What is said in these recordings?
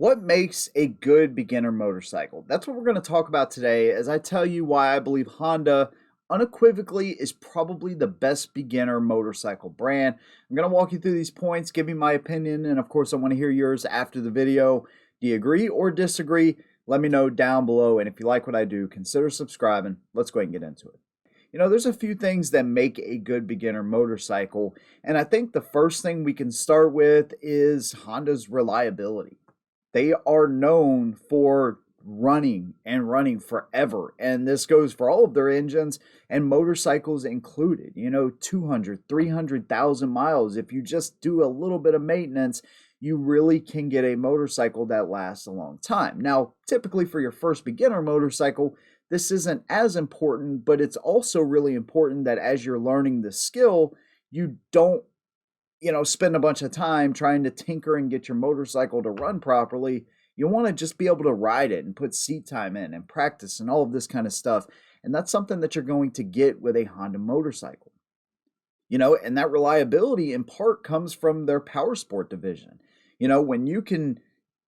What makes a good beginner motorcycle? That's what we're going to talk about today as I tell you why I believe Honda unequivocally is probably the best beginner motorcycle brand. I'm going to walk you through these points, give you my opinion, and of course I want to hear yours after the video. Do you agree or disagree? Let me know down below, and if you like what I do, consider subscribing. Let's go ahead and get into it. There's a few things that make a good beginner motorcycle, and I think the first thing we can start with is Honda's reliability. They are known for running and running forever. And this goes for all of their engines and motorcycles included. 200, 300,000 miles. If you just do a little bit of maintenance, you really can get a motorcycle that lasts a long time. Now, typically for your first beginner motorcycle, this isn't as important, but it's also really important that as you're learning the skill, you don't spend a bunch of time trying to tinker and get your motorcycle to run properly. You want to just be able to ride it and put seat time in and practice and all of this kind of stuff. And that's something that you're going to get with a Honda motorcycle. And that reliability in part comes from their power sport division. When you can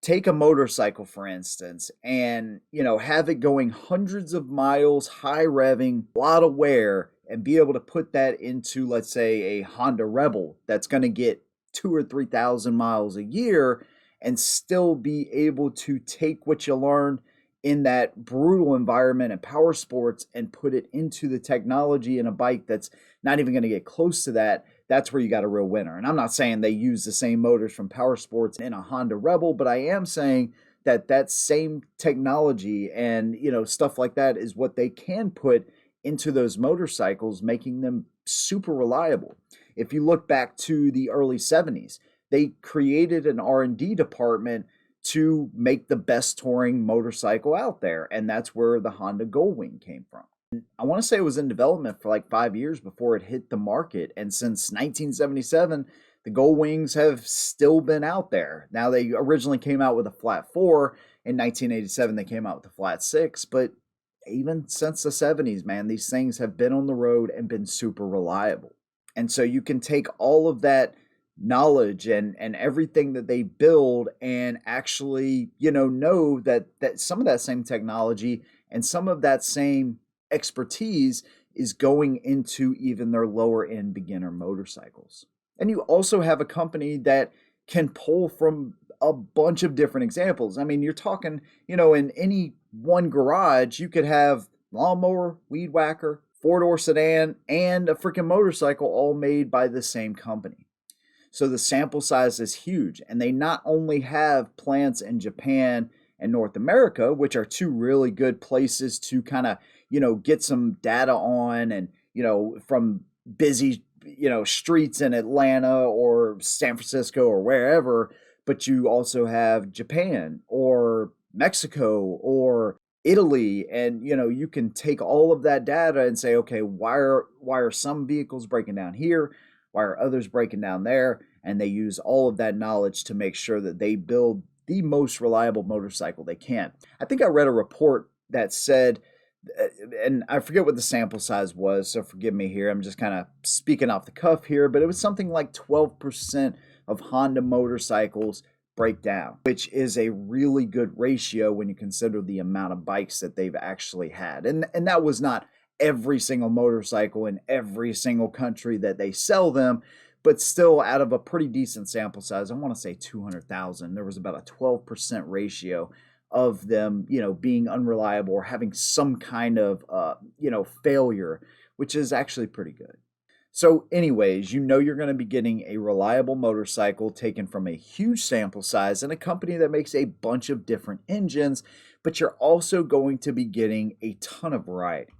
take a motorcycle, for instance, and, have it going hundreds of miles, high revving, a lot of wear, and be able to put that into, let's say, a Honda Rebel that's going to get 2,000 or 3,000 miles a year and still be able to take what you learned in that brutal environment and power sports and put it into the technology in a bike that's not even going to get close to that. That's where you got a real winner. And I'm not saying they use the same motors from power sports in a Honda Rebel, but I am saying that that same technology and, stuff like that is what they can put into those motorcycles, making them super reliable. If you look back to the early 70s, they created an R&D department to make the best touring motorcycle out there, and that's where the Honda Goldwing came from. I want to say it was in development for like 5 years before it hit the market, and since 1977, the Goldwings have still been out there. Now, they originally came out with a flat 4. In 1987, they came out with a flat 6, but even since the 70s, man, these things have been on the road and been super reliable. And so you can take all of that knowledge and everything that they build and actually, know that some of that same technology and some of that same expertise is going into even their lower end beginner motorcycles. And you also have a company that can pull from a bunch of different examples. I mean, you're talking, in any one garage, you could have lawnmower, weed whacker, four-door sedan, and a freaking motorcycle all made by the same company. So the sample size is huge. And they not only have plants in Japan and North America, which are two really good places to kind of, get some data on and, from busy, streets in Atlanta or San Francisco or wherever, but you also have Japan or Mexico or Italy, and you can take all of that data and say, okay, why are some vehicles breaking down here? Why are others breaking down there? And they use all of that knowledge to make sure that they build the most reliable motorcycle they can. I think I read a report that said, and I forget what the sample size was, so forgive me here. I'm just kind of speaking off the cuff here, but it was something like 12% of Honda motorcycles break down, which is a really good ratio when you consider the amount of bikes that they've actually had. And that was not every single motorcycle in every single country that they sell them, but still out of a pretty decent sample size, I want to say 200,000, there was about a 12% ratio of them, being unreliable or having some kind of, failure, which is actually pretty good. So anyways, you're going to be getting a reliable motorcycle taken from a huge sample size and a company that makes a bunch of different engines, but you're also going to be getting a ton of variety.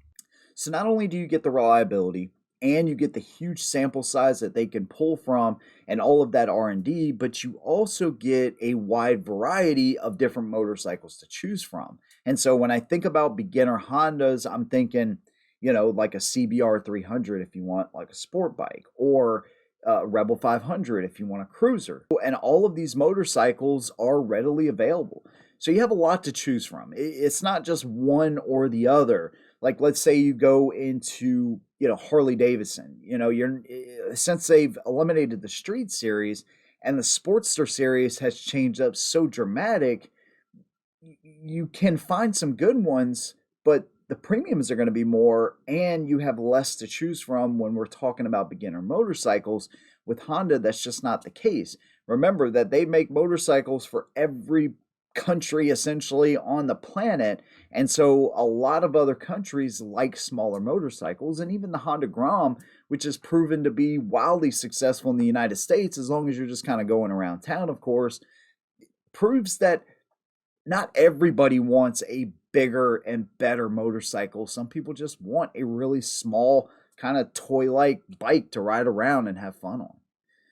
So not only do you get the reliability and you get the huge sample size that they can pull from and all of that R&D, but you also get a wide variety of different motorcycles to choose from. And so when I think about beginner Hondas, I'm thinking, like a CBR 300 if you want like a sport bike, or Rebel 500 if you want a cruiser. And all of these motorcycles are readily available. So you have a lot to choose from. It's not just one or the other. Like, let's say you go into, Harley Davidson, since they've eliminated the Street Series and the Sportster series has changed up so dramatic, you can find some good ones, but the premiums are going to be more, and you have less to choose from when we're talking about beginner motorcycles. With Honda, that's just not the case. Remember that they make motorcycles for every country essentially on the planet, and so a lot of other countries like smaller motorcycles, and even the Honda Grom, which has proven to be wildly successful in the United States, as long as you're just kind of going around town, of course, proves that not everybody wants a bigger and better motorcycle. Some people just want a really small, kind of toy-like bike to ride around and have fun on.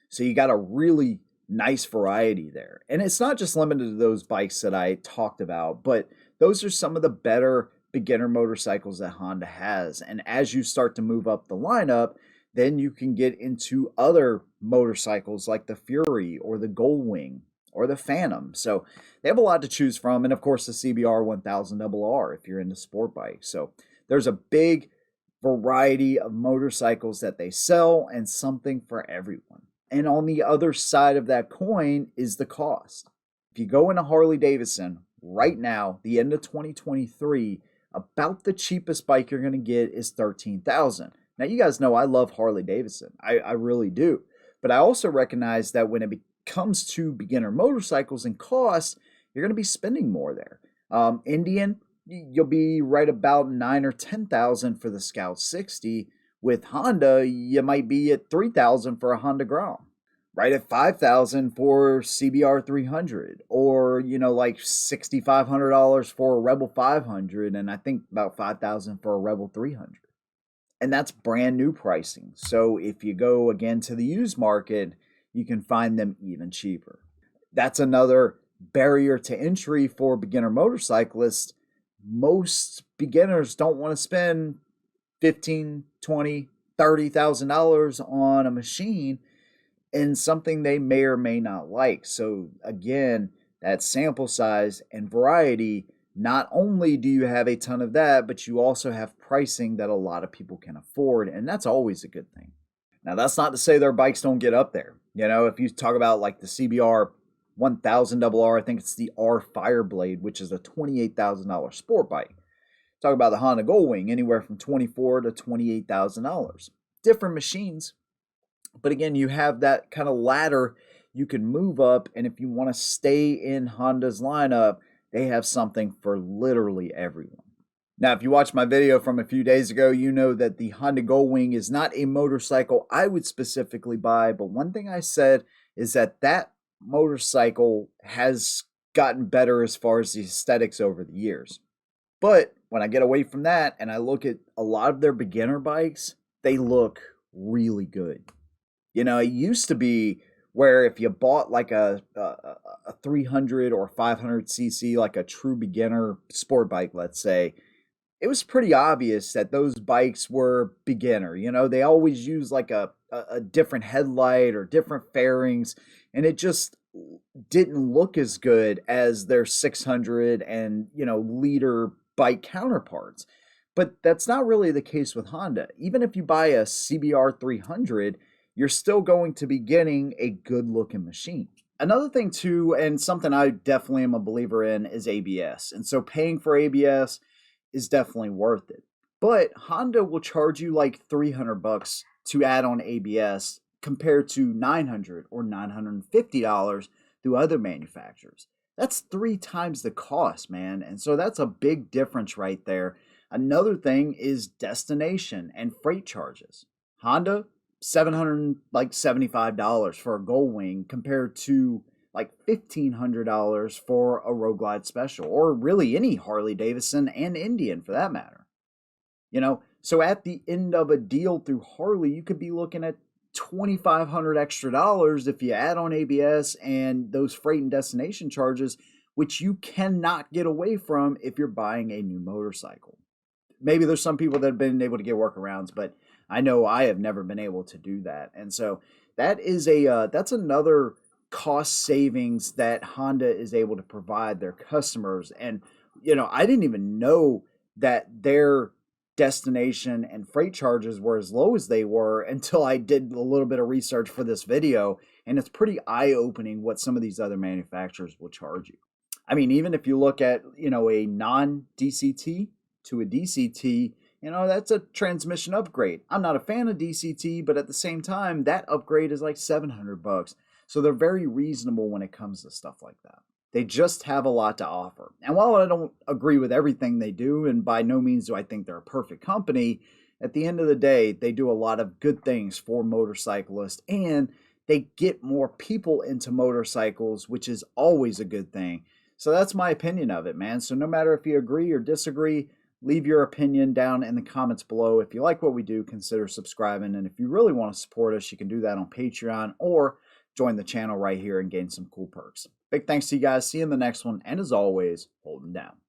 So you got a really nice variety there. And it's not just limited to those bikes that I talked about, but those are some of the better beginner motorcycles that Honda has. And as you start to move up the lineup, then you can get into other motorcycles like the Fury or the Goldwing or the Phantom. So they have a lot to choose from. And of course, the CBR 1000RR if you're into sport bikes. So there's a big variety of motorcycles that they sell and something for everyone. And on the other side of that coin is the cost. If you go into Harley Davidson right now, the end of 2023, about the cheapest bike you're going to get is $13,000. Now, you guys know I love Harley Davidson. I really do. But I also recognize that when it comes to beginner motorcycles and cost, you're going to be spending more there. Indian, you'll be right about $9,000 or $10,000 for the Scout 60. With Honda, you might be at $3,000 for a Honda Grom, right at $5,000 for CBR 300, or like $6,500 for a Rebel 500, and I think about $5,000 for a Rebel 300. And that's brand new pricing. So if you go again to the used market, you can find them even cheaper. That's another barrier to entry for beginner motorcyclists. Most beginners don't want to spend $15,000, $20,000, $30,000 on a machine and something they may or may not like. So again, that sample size and variety, not only do you have a ton of that, but you also have pricing that a lot of people can afford, and that's always a good thing. Now, that's not to say their bikes don't get up there. If you talk about like the CBR 1000RR, I think it's the R Fireblade, which is a $28,000 sport bike. Talk about the Honda Goldwing, anywhere from $24,000 to $28,000. Different machines. But again, you have that kind of ladder you can move up. And if you want to stay in Honda's lineup, they have something for literally everyone. Now, if you watched my video from a few days ago, you know that the Honda Goldwing is not a motorcycle I would specifically buy. But one thing I said is that motorcycle has gotten better as far as the aesthetics over the years. But when I get away from that and I look at a lot of their beginner bikes, they look really good. It used to be where if you bought like a 300 or 500cc, like a true beginner sport bike, let's say, it was pretty obvious that those bikes were beginner. They always use like a different headlight or different fairings, and it just didn't look as good as their 600 and, liter bike counterparts. But that's not really the case with Honda. Even if you buy a CBR 300, you're still going to be getting a good looking machine. Another thing too, and something I definitely am a believer in, is ABS. And so paying for ABS is definitely worth it. But Honda will charge you like $300 to add on ABS compared to $900 or $950 through other manufacturers. That's 3 times the cost, man. And so that's a big difference right there. Another thing is destination and freight charges. Honda, $775 for a Goldwing compared to like $1,500 for a Road Glide Special, or really any Harley Davidson and Indian for that matter. So at the end of a deal through Harley, you could be looking at $2,500 extra dollars if you add on ABS and those freight and destination charges, which you cannot get away from if you're buying a new motorcycle. Maybe there's some people that have been able to get workarounds, but I know I have never been able to do that. And so that's another cost savings that Honda is able to provide their customers. And, I didn't even know that their destination and freight charges were as low as they were until I did a little bit of research for this video. And it's pretty eye-opening what some of these other manufacturers will charge you. I mean, even if you look at, a non-DCT to a DCT, that's a transmission upgrade. I'm not a fan of DCT, but at the same time, that upgrade is like $700. So they're very reasonable when it comes to stuff like that. They just have a lot to offer. And while I don't agree with everything they do, and by no means do I think they're a perfect company, at the end of the day, they do a lot of good things for motorcyclists, and they get more people into motorcycles, which is always a good thing. So that's my opinion of it, man. So no matter if you agree or disagree, leave your opinion down in the comments below. If you like what we do, consider subscribing. And if you really want to support us, you can do that on Patreon or join the channel right here and gain some cool perks. Big thanks to you guys. See you in the next one. And as always, hold them down.